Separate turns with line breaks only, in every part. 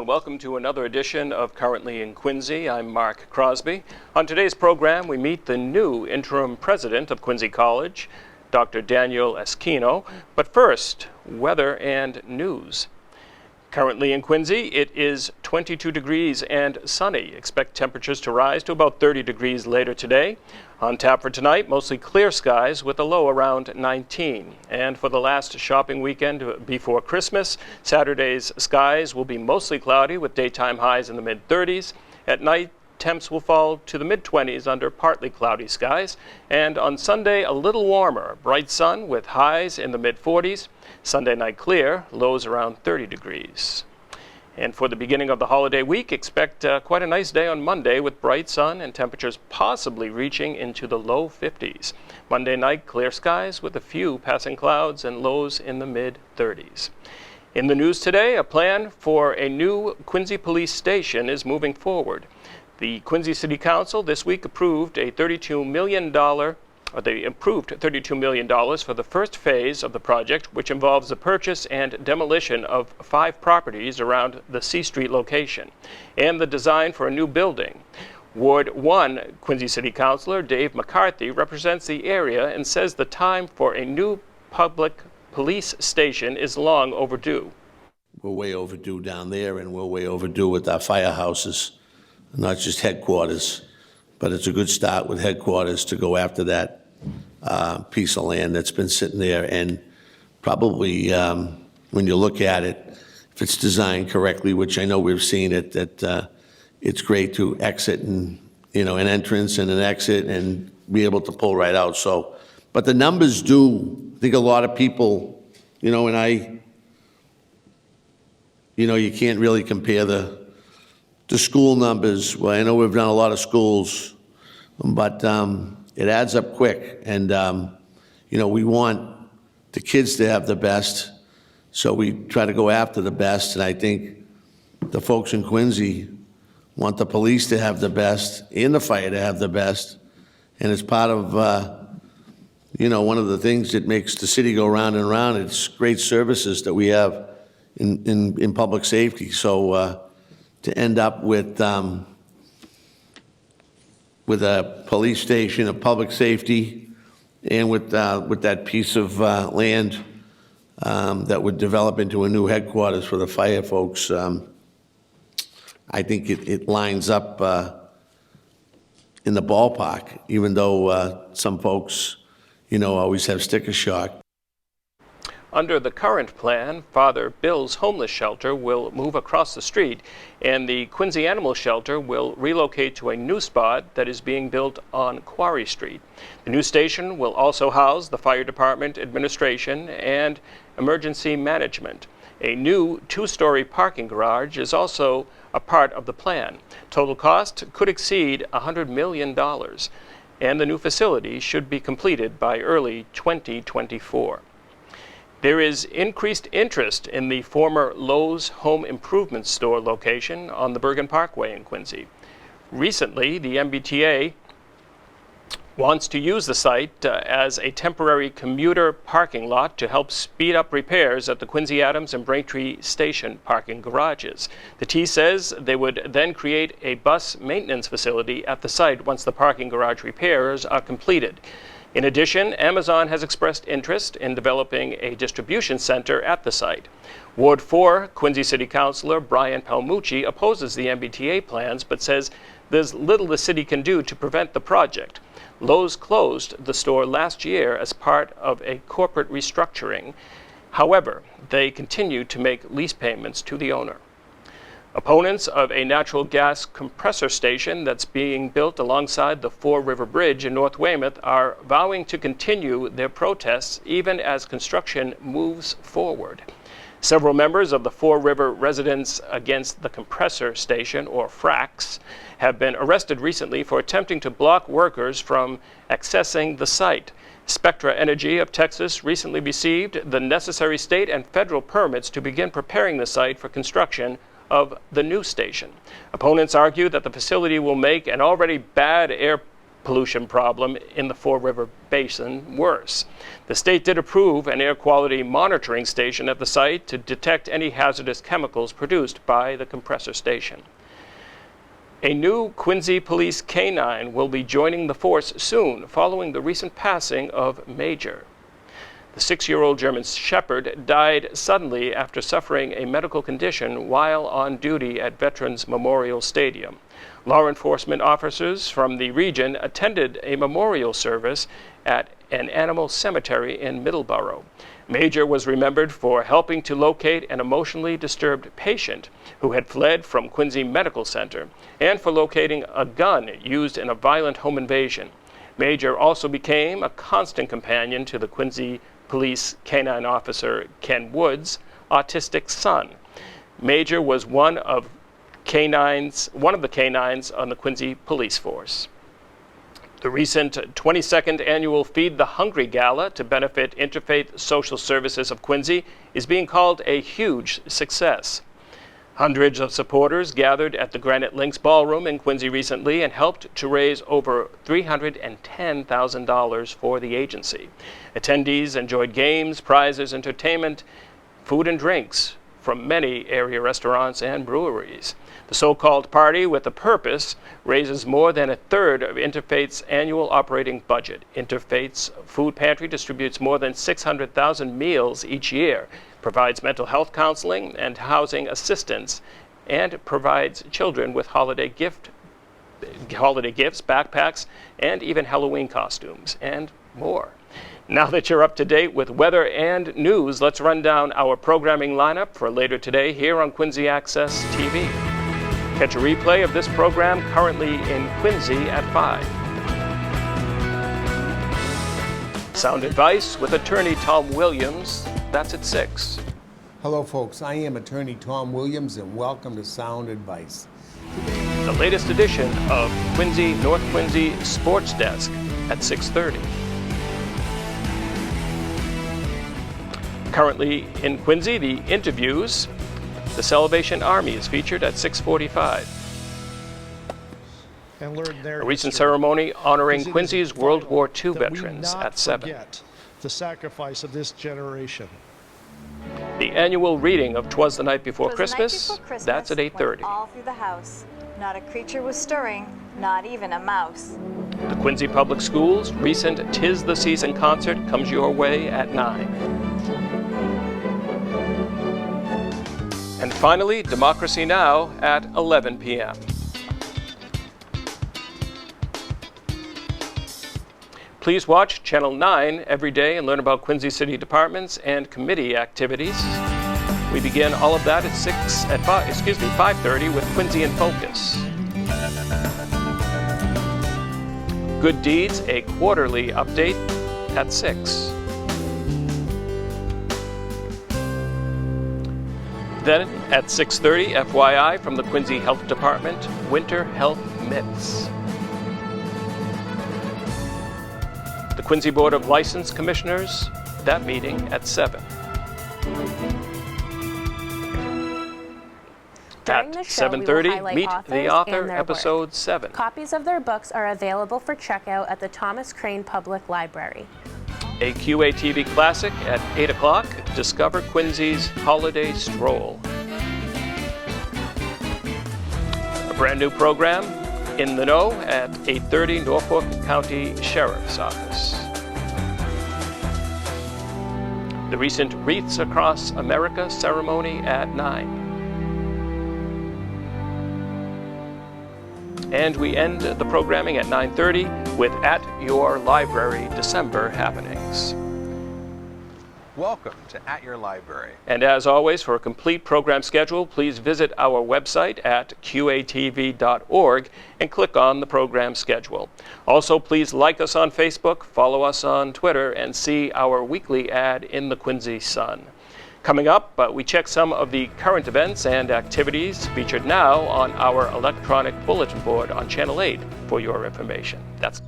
and welcome to another edition of Currently in Quincy. I'm Mark Crosby. On today's program, we meet the new interim president of Quincy College, Dr. Daniel Esquino. But first, weather and news. Currently in Quincy, it is 22 degrees and sunny. Expect temperatures to rise to about 30 degrees later today. On tap for tonight, mostly clear skies with a low around 19. And for the last shopping weekend before Christmas, Saturday's skies will be mostly cloudy with daytime highs in the mid-30s. At night, temps will fall to the mid-20s under partly cloudy skies. And on Sunday, a little warmer, bright sun with highs in the mid-40s. Sunday night clear, lows around 30 degrees. And for the beginning of the holiday week, expect quite a nice day on Monday with bright sun and temperatures possibly reaching into the low 50s. Monday night, clear skies with a few passing clouds and lows in the mid-30s. In the news today, a plan for a new Quincy Police Station is moving forward. The Quincy City Council this week approved $32 million for the first phase of the project, which involves the purchase and demolition of 5 properties around the C Street location and the design for a new building. Ward 1 Quincy City Councilor Dave McCarthy represents the area and says the time for a new public police station is long overdue.
We're way overdue down there, and we're way overdue with our firehouses, not just headquarters, but it's a good start with headquarters to go after that piece of land that's been sitting there. And probably when you look at it, if it's designed correctly, which I know we've seen it, that it's great to exit and, an entrance and an exit and be able to pull right out. So, but the numbers do, I think a lot of people, and you can't really compare the school numbers. Well, I know we've done a lot of schools, but it adds up quick. And, we want the kids to have the best, so we try to go after the best. And I think the folks in Quincy want the police to have the best and the fire to have the best. And it's part of, one of the things that makes the city go round and round. It's great services that we have in public safety. So to end up with a police station, a public safety, and with that piece of land that would develop into a new headquarters for the fire folks, I think it lines up in the ballpark, even though some folks, always have sticker shock.
Under the current plan, Father Bill's homeless shelter will move across the street, and the Quincy Animal Shelter will relocate to a new spot that is being built on Quarry Street. The new station will also house the fire department administration and emergency management. A new 2-story parking garage is also a part of the plan. Total cost could exceed $100 million, and the new facility should be completed by early 2024. There is increased interest in the former Lowe's Home Improvement Store location on the Bergen Parkway in Quincy. Recently, the MBTA wants to use the site as a temporary commuter parking lot to help speed up repairs at the Quincy Adams and Braintree Station parking garages. The T says they would then create a bus maintenance facility at the site once the parking garage repairs are completed. In addition, Amazon has expressed interest in developing a distribution center at the site. Ward 4 Quincy City Councilor Brian Palmucci opposes the MBTA plans, but says there's little the city can do to prevent the project. Lowe's closed the store last year as part of a corporate restructuring. However, they continue to make lease payments to the owner. Opponents of a natural gas compressor station that's being built alongside the Fore River Bridge in North Weymouth are vowing to continue their protests even as construction moves forward. Several members of the Fore River Residents Against the Compressor Station, or FRACS, have been arrested recently for attempting to block workers from accessing the site. Spectra Energy of Texas recently received the necessary state and federal permits to begin preparing the site for construction of the new station. Opponents argue that the facility will make an already bad air pollution problem in the Fall River Basin worse. The state did approve an air quality monitoring station at the site to detect any hazardous chemicals produced by the compressor station. A new Quincy Police K-9 will be joining the force soon, following the recent passing of Major. The 6-year-old German Shepherd died suddenly after suffering a medical condition while on duty at Veterans Memorial Stadium. Law enforcement officers from the region attended a memorial service at an animal cemetery in Middleborough. Major was remembered for helping to locate an emotionally disturbed patient who had fled from Quincy Medical Center and for locating a gun used in a violent home invasion. Major also became a constant companion to the Quincy Police K-9 officer Ken Wood's autistic son. Major was one of the K-9s on the Quincy Police Force. The recent 22nd annual Feed the Hungry Gala to benefit Interfaith Social Services of Quincy is being called a huge success. Hundreds of supporters gathered at the Granite Links Ballroom in Quincy recently and helped to raise over $310,000 for the agency. Attendees enjoyed games, prizes, entertainment, food and drinks from many area restaurants and breweries. The so-called Party with a Purpose raises more than a third of Interfaith's annual operating budget. Interfaith's food pantry distributes more than 600,000 meals each year, provides mental health counseling and housing assistance, and provides children with holiday gifts, backpacks, and even Halloween costumes, and more. Now that you're up to date with weather and news, let's run down our programming lineup for later today here on Quincy Access TV. Catch a replay of this program currently in Quincy at 5. Sound advice with attorney Tom Williams, that's at 6.
Hello folks, I am attorney Tom Williams and welcome to Sound Advice.
The latest edition of Quincy North Quincy Sports Desk at 6:30. Currently in Quincy, the interviews. The Salvation Army is featured at 6:45.
And learn their
A recent
history.
ceremony honoring
Because it is
Quincy's
vital
World War II
that we
veterans
not
at 7.
forget the sacrifice of this generation.
The annual reading of 'Twas the Night Before
'Twas the night
Christmas,
before Christmas,
that's at 8:30.
when all through the house, not a creature was stirring, not even a mouse.
The Quincy Public Schools' recent 'Tis the Season concert comes your way at 9. And finally, Democracy Now! At 11 p.m. Please watch Channel 9 every day and learn about Quincy City departments and committee activities. We begin all of that at 5:30 with Quincy in Focus. Good Deeds, a quarterly update at 6. Then at 6:30, FYI from the Quincy Health Department, Winter Health Myths. The Quincy Board of License Commissioners, that meeting at 7.
During
At
the show, we will
7:30,
highlight
Meet
authors
the Author,
and their
Episode 7.
Copies of their books are available for checkout at the Thomas Crane Public Library.
A QATV Classic at 8 o'clock, Discover Quincy's Holiday Stroll. A brand new program, In the Know, at 8:30, Norfolk County Sheriff's Office. The recent Wreaths Across America ceremony at 9. And we end the programming at 9:30 with At Your Library December happenings.
Welcome to At Your Library.
And as always, for a complete program schedule, please visit our website at qatv.org and click on the program schedule. Also, please like us on Facebook, follow us on Twitter, and see our weekly ad in the Quincy Sun. Coming up, we check some of the current events and activities featured now on our electronic bulletin board on Channel 8 for your information. That's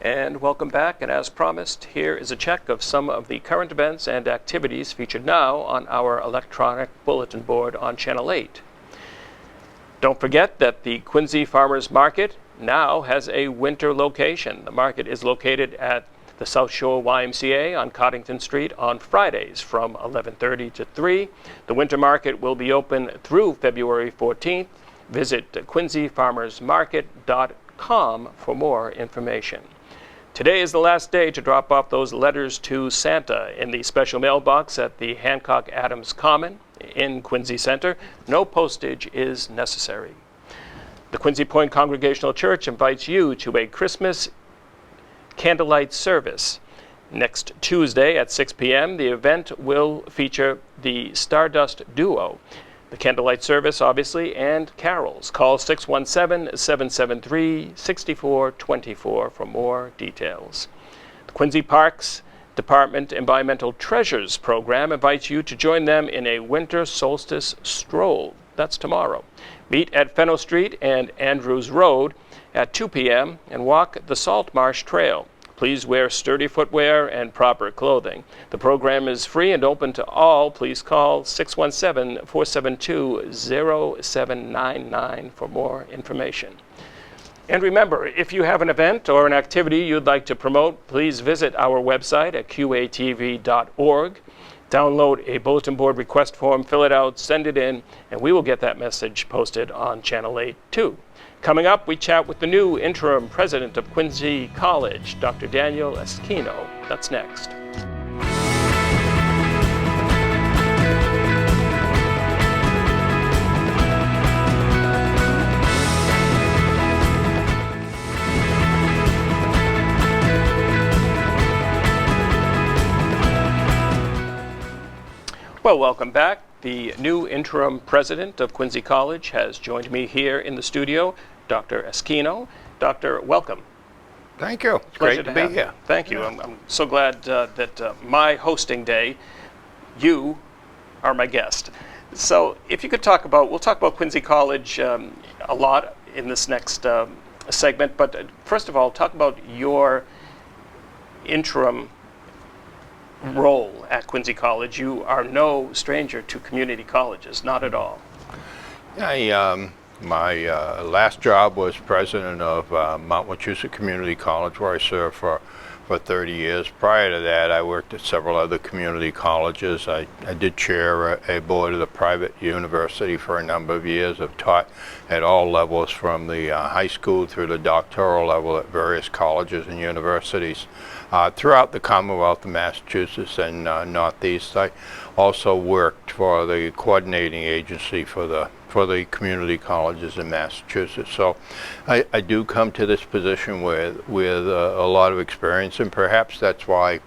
And welcome back, and as promised, here is a check of some of the current events and activities featured now on our electronic bulletin board on Channel 8. Don't forget that the Quincy Farmers Market now has a winter location. The market is located at the South Shore YMCA on Coddington Street on Fridays from 11:30 to 3. The winter market will be open through February 14th. Visit quincyfarmersmarket.com for more information. Today is the last day to drop off those letters to Santa in the special mailbox at the Hancock Adams Common in Quincy Center. No postage is necessary. The Quincy Point Congregational Church invites you to a Christmas candlelight service. Next Tuesday at 6 p.m., the event will feature the Stardust Duo. The candlelight service, obviously, and carols. Call 617-773-6424 for more details. The Quincy Parks Department Environmental Treasures Program invites you to join them in a winter solstice stroll. That's tomorrow. Meet at Fenno Street and Andrews Road at 2 p.m. and walk the Salt Marsh Trail. Please wear sturdy footwear and proper clothing. The program is free and open to all. Please call 617-472-0799 for more information. And remember, if you have an event or an activity you'd like to promote, please visit our website at qatv.org. Download a bulletin board request form, fill it out, send it in, and we will get that message posted on Channel 8 too. Coming up, we chat with the new interim president of Quincy College, Dr. Daniel Esquino. That's next. Well, welcome back. The new interim president of Quincy College has joined me here in the studio, Dr. Esquino. Doctor, welcome.
Thank you. It's
Pleasure
great to be
have you.
here.
Thank you. I'm so glad that my hosting day, you are my guest. So if you could we'll talk about Quincy College a lot in this next segment, but first of all, talk about your interim role at Quincy College. You are no stranger to community colleges, not at all.
My last job was president of Mount Wachusett Community College, where I served for 30 years. Prior to that, I worked at several other community colleges. I did chair a board of the private university for a number of years. I've taught at all levels, from the high school through the doctoral level at various colleges and universities throughout the Commonwealth of Massachusetts and Northeast. I also worked for the coordinating agency for the community colleges in Massachusetts. So I do come to this position with a lot of experience, and perhaps that's why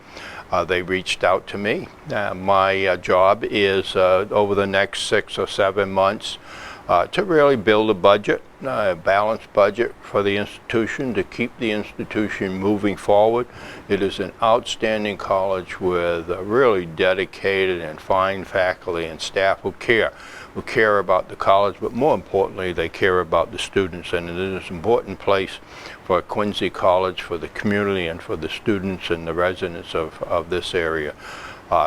they reached out to me. My job is over the next 6 or 7 months to really build a budget, a balanced budget for the institution, to keep the institution moving forward. It is an outstanding college with really dedicated and fine faculty and staff who care about the college, but more importantly, they care about the students, and it is an important place for Quincy College, for the community, and for the students and the residents of this area.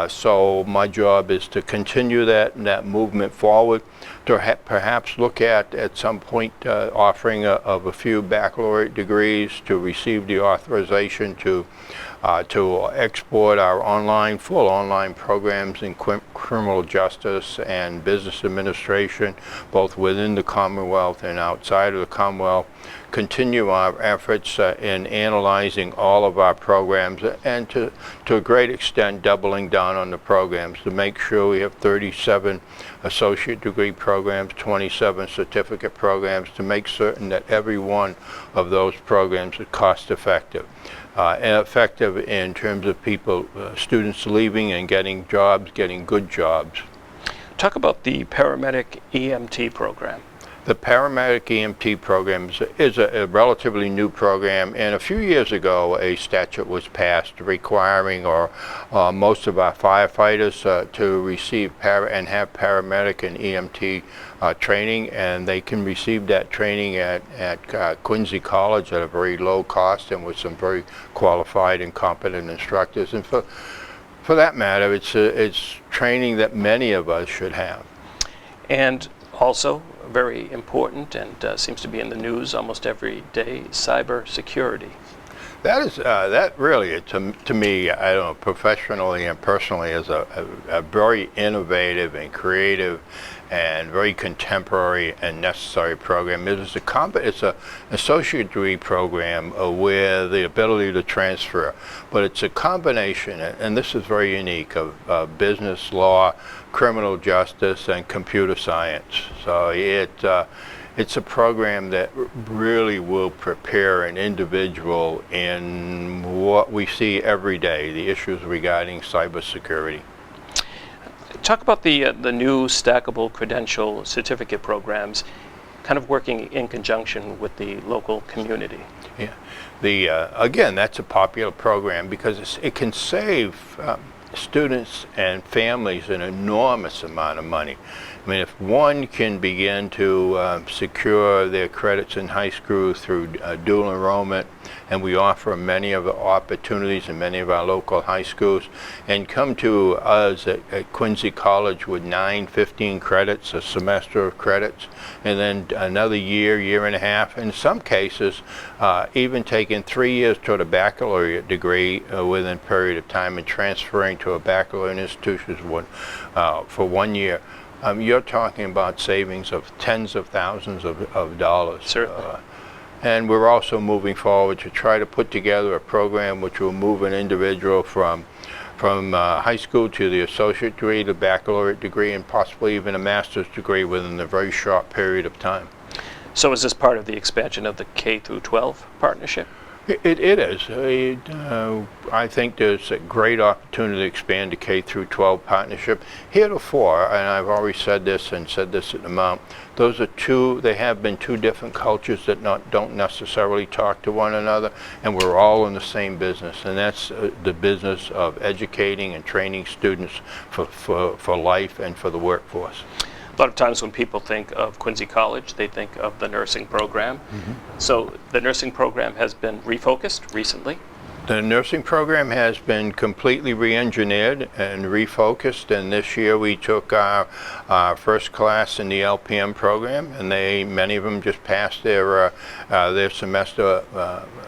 So my job is to continue that movement forward, to perhaps look at some point offering of a few baccalaureate degrees, to receive the authorization to export our full online programs in criminal justice and business administration, both within the Commonwealth and outside of the Commonwealth. Continue our efforts in analyzing all of our programs, and to a great extent doubling down on the programs to make sure we have 37 associate degree programs, 27 certificate programs, to make certain that every one of those programs is cost effective. And effective in terms of students leaving and getting jobs, getting good jobs.
Talk about the paramedic EMT program.
The paramedic EMT program is a relatively new program, and a few years ago a statute was passed requiring most of our firefighters to receive and have paramedic and EMT training, and they can receive that training at Quincy College at a very low cost and with some very qualified and competent instructors. And for that matter, it's training that many of us should have.
And also, very important and seems to be in the news almost every day, cybersecurity.
That is that really, to me, I don't know, professionally and personally, is a very innovative and creative and very contemporary and necessary program. It's an associate degree program with the ability to transfer, but it's a combination, and this is very unique, of business, law, criminal justice, and computer science. So it's a program that really will prepare an individual in what we see every day, the issues regarding cybersecurity.
Talk about the new stackable credential certificate programs, kind of working in conjunction with the local community.
Yeah, again, that's a popular program because it can save students and families an enormous amount of money. I mean, if one can begin to secure their credits in high school through dual enrollment, and we offer many of the opportunities in many of our local high schools, and come to us at Quincy College with 15 credits, a semester of credits, and then another year and a half, in some cases even taking 3 years toward a baccalaureate degree within a period of time and transferring to a baccalaureate institution for 1 year. You're talking about savings of tens of thousands of dollars.
Certainly.
And we're also moving forward to try to put together a program which will move an individual from high school to the associate degree, the baccalaureate degree, and possibly even a master's degree within a very short period of time.
So is this part of the expansion of the K through 12 partnership?
It is. I think there's a great opportunity to expand the K through 12 partnership. Heretofore, and I've always said this and said this at the Mount, they have been two different cultures that don't necessarily talk to one another, and we're all in the same business, and that's the business of educating and training students for life and for the workforce.
A lot of times when people think of Quincy College, they think of the nursing program. So the nursing program has been refocused recently.
The nursing program has been completely re-engineered and refocused, and this year we took our first class in the LPN program, and many of them just passed their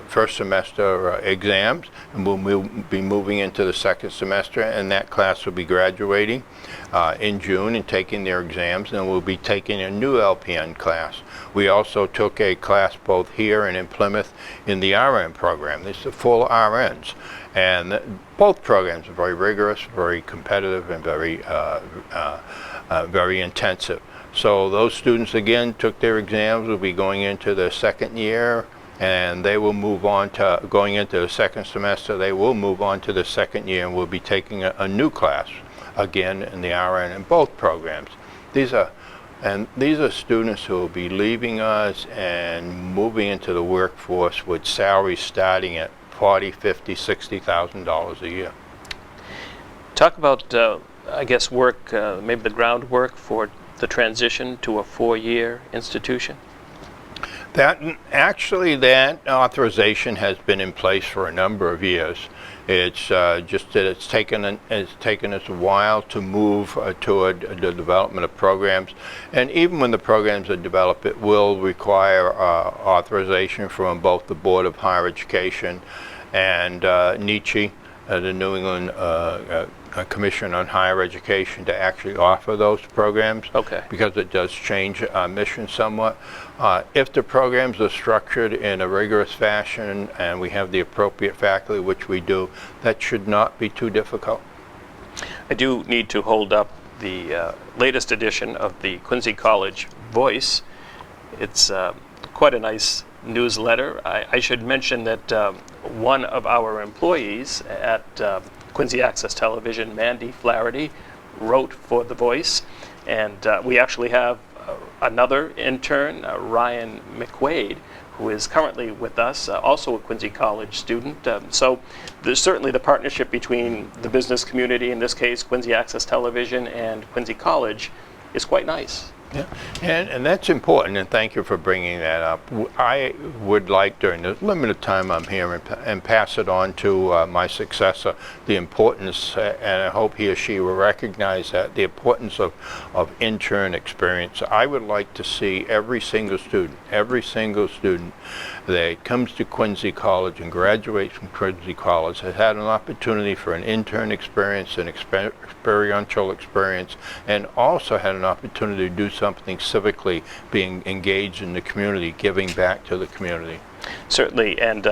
first semester exams, and we'll be moving into the second semester, and that class will be graduating in June and taking their exams, and we'll be taking a new LPN class. We also took a class both here and in Plymouth in the RN program. This is full RNs, and both programs are very rigorous, very competitive, and very intensive. So those students again took their exams, will be going into the second year, and they will move on to going into the second semester. They will move on to the second year, and we'll be taking a new class again in the RN in both programs. These are students who will be leaving us and moving into the workforce with salaries starting at $40,000, $50,000, $60,000 a year.
Talk about, I guess, work, maybe the groundwork for the transition to a 4-year institution.
That authorization has been in place for a number of years. It's just that it's taken us a while to move toward the development of programs, and even when the programs are developed, it will require authorization from both the Board of Higher Education and NECHI, the New England Commission on Higher Education, to actually offer those programs.
Okay.
Because it does change our mission somewhat. If the programs are structured in a rigorous fashion and we have the appropriate faculty, which we do, that should not be too difficult.
I do need to hold up the latest edition of the Quincy College Voice. It's quite a nice newsletter. I should mention that one of our employees at Quincy Access Television, Mandy Flaherty, wrote for The Voice, and we actually have another intern, Ryan McQuaid, who is currently with us, also a Quincy College student. So there's certainly the partnership between the business community, in this case Quincy Access Television, and Quincy College is quite nice.
Yeah, and that's important, and thank you for bringing that up. I would like, during the limited time I'm here, and pass it on to my successor, the importance, and I hope he or she will recognize that, the importance of intern experience. I would like to see every single student that comes to Quincy College and graduates from Quincy College has had an opportunity for an intern experience, an experiential experience, and also had an opportunity to do something civically, being engaged in the community, giving back to the community.
Certainly, and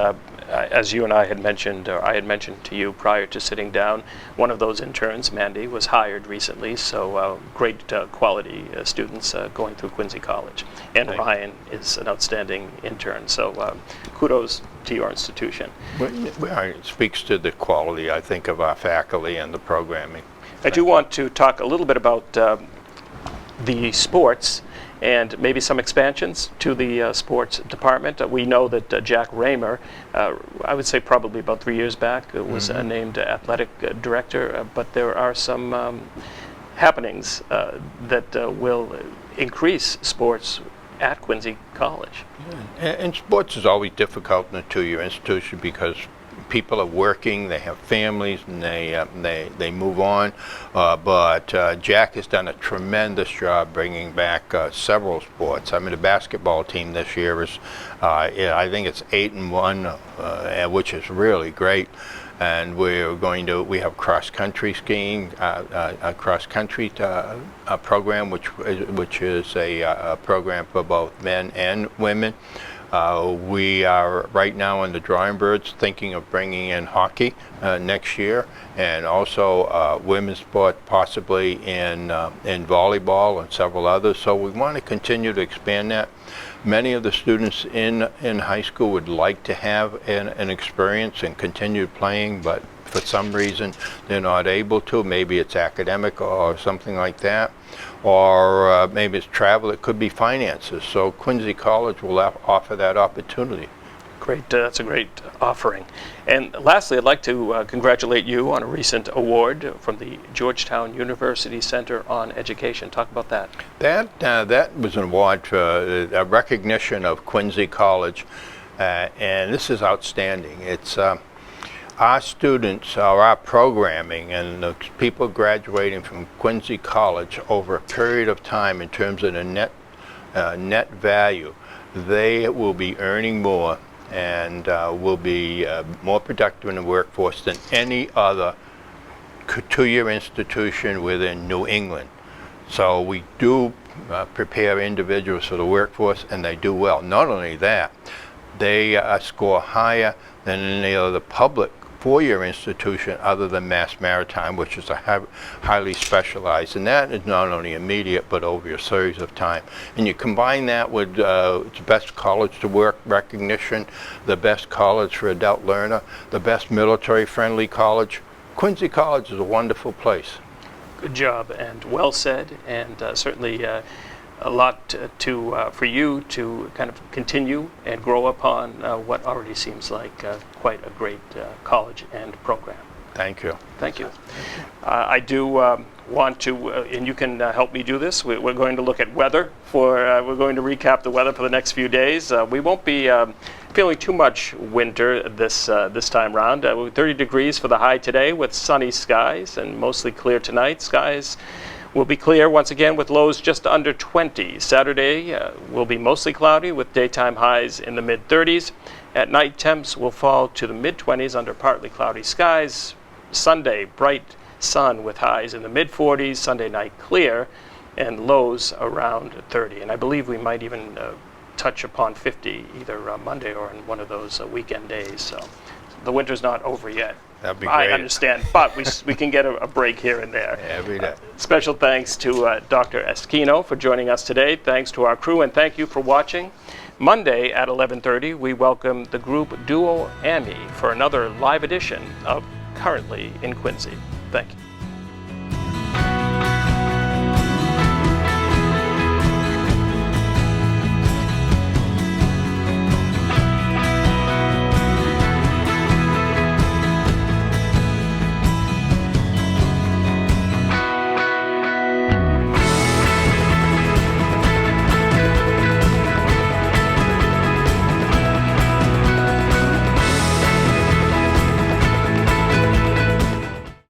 as you and I had mentioned, or I had mentioned to you prior to sitting down, one of those interns, Mandy, was hired recently, so great quality students going through Quincy College. And Ryan is an outstanding intern, so kudos to your institution.
It speaks to the quality, I think, of our faculty and the programming.
I do want to talk a little bit about the sports and maybe some expansions to the sports department. We know that Jack Raymer, I would say probably about 3 years back, was named athletic director, but there are some happenings that will increase sports at Quincy College.
And sports is always difficult in a two-year institution because people are working, they have families, and they move on. But Jack has done a tremendous job bringing back several sports. I mean, the basketball team this year is, I think it's 8-1, which is really great. And we have cross-country skiing, a cross-country program, which is a program for both men and women. We are right on the drawing boards thinking of bringing in hockey next year, and also women's sport possibly in volleyball and several others. So we want to continue to expand that. Many of the students in high school would like to have an experience and continue playing, but for some reason they're not able to. Maybe it's academic or something like that, or maybe it's travel. It could be finances. So Quincy College will offer that opportunity.
Great, that's a great offering. And lastly, I'd like to congratulate you on a recent award from the Georgetown University Center on Education. Talk about that.
That was an award for a recognition of Quincy College, and this is outstanding. It's our students, our programming, and the people graduating from Quincy College over a period of time in terms of the net value, they will be earning more and will be more productive in the workforce than any other two-year institution within New England. So we do prepare individuals for the workforce, and they do well. Not only that, they score higher than any other public four-year institution other than Mass Maritime, which is a highly specialized, and that is not only immediate but over a series of time. And you combine that with the best college to work recognition, the best college for adult learner, the best military-friendly college. Quincy College is a wonderful place.
Good job, and well said, and certainly a lot for you to kind of continue and grow upon what already seems like quite a great college and program.
Thank you.
Thank you. I do want to, and you can help me do this, we're going to look at weather we're going to recap the weather for the next few days. We won't be feeling too much winter this time round. 30 degrees for the high today with sunny skies and mostly clear tonight. Skies will be clear once again with lows just under 20. Saturday will be mostly cloudy with daytime highs in the mid-30s. At night, temps will fall to the mid-20s under partly cloudy skies. Sunday, bright sun with highs in the mid-40s. Sunday night, clear, and lows around 30. And I believe we might even touch upon 50 either Monday or in one of those weekend days. So the winter's not over yet.
That'd be great.
I understand, but we can get a break here and there.
Every day.
Special thanks to Dr. Esquino for joining us today. Thanks to our crew, and thank you for watching. Monday at 11:30, we welcome the group Duo Ami for another live edition of Currently in Quincy. Thank you.